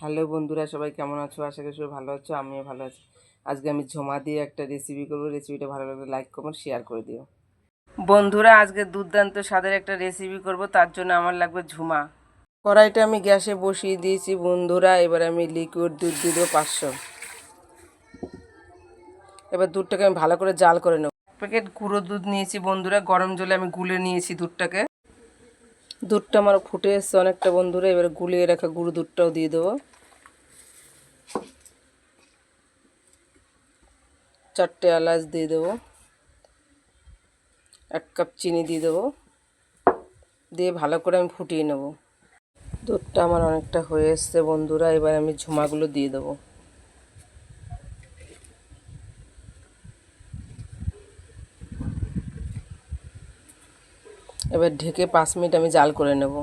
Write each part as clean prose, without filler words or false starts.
Hello বন্ধুরা, সবাই কেমন আছো? আশা করি সবাই ভালো আছো, আমিও ভালো আছি। আজকে আমি ঝোমা দিয়ে একটা রেসিপি করবো। রেসিপিটা ভালো লাগলে লাইক কমেন্ট শেয়ার করে দিও। বন্ধুরা, আজকে দুর্দান্ত স্বাদের একটা রেসিপি করব, তার জন্য আমার লাগবে ঝুমা। কড়াইটা আমি গ্যাসে বসিয়ে দিয়েছি বন্ধুরা। এবার আমি লিকুইড দুধ দিয়ে দেবো 500। এবার দুধটাকে আমি ভালো করে জাল করে নেব। প্যাকেট গুঁড়ো দুধ নিয়েছি বন্ধুরা, গরম জলে আমি গুলে নিয়েছি দুধটাকে। দুধটা আমার ফুটে এসছে অনেকটা বন্ধুরা। এবার গুলিয়ে রাখা গুঁড়ো দুধটাও দিয়ে দেবো। 4টে এলাচ দিয়ে দেবো। 1 কাপ চিনি দিয়ে দেবো। দিয়ে ভালো করে আমি ফুটিয়ে নেব। দুধটা আমার অনেকটা হয়ে এসছে বন্ধুরা। এবার আমি ঝুমাগুলো দিয়ে দেবো। এবার ঢেকে 5 মিনিট আমি জাল করে নেব।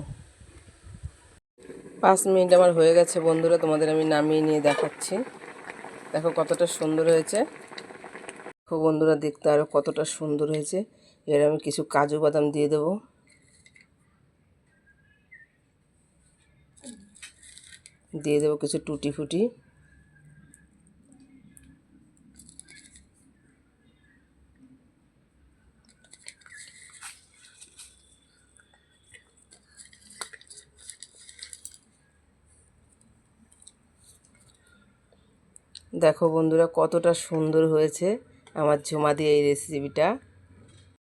5 মিনিট আমার হয়ে গেছে বন্ধুরা, তোমাদের আমি নামিয়ে নিয়ে দেখাচ্ছি। দেখো কতটা সুন্দর হয়েছে। দেখো বন্ধুরা, দেখতে আরও কতটা সুন্দর হয়েছে। এবার আমি কিছু কাজু বাদাম দিয়ে দেবো। দিয়ে দেবো কিছু টুটি ফুটি। দেখো বন্ধুরা কতটা সুন্দর হয়েছে আমার ঝুমা দিয়ে এই রেসিপিটা।